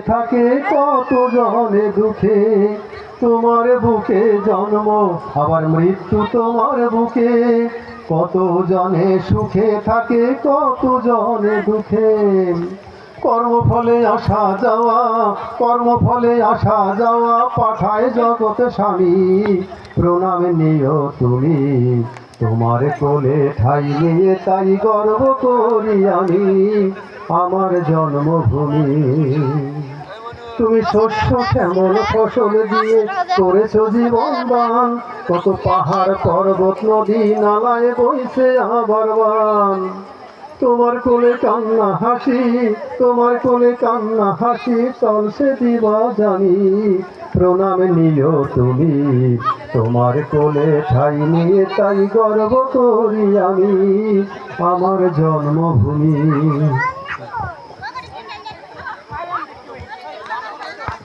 থাকে কত জনে দুঃখে, তোমার বুকে জন্ম আবার মৃত্যু তোমার বুকে। কত জনে সুখে থাকে কত জনে দুঃখে। কর্মফলে আসা যাওয়া, কর্মফলে আসা যাওয়া পাঠায় জগতে স্বামী। প্রণাম নিও তুমি তোমার কোলে ঠাই নিয়ে, তাই গর্ব করি আমি আমার জন্মভূমি। তুমি শস্য শ্যামল ফসল দিয়ে করেছ জীবন দান, কত পাহাড় পর্বত নদী নালায় বইছে আবার বান। তোমার কোলে কান্না হাসি, তোমার কোলে কান্না হাসি চলছে দিবা জানি। প্রণাম নিও তুমি তোমার কোলে ঠাই নিয়ে, তাই গর্ব করি আমি আমার জন্মভূমি।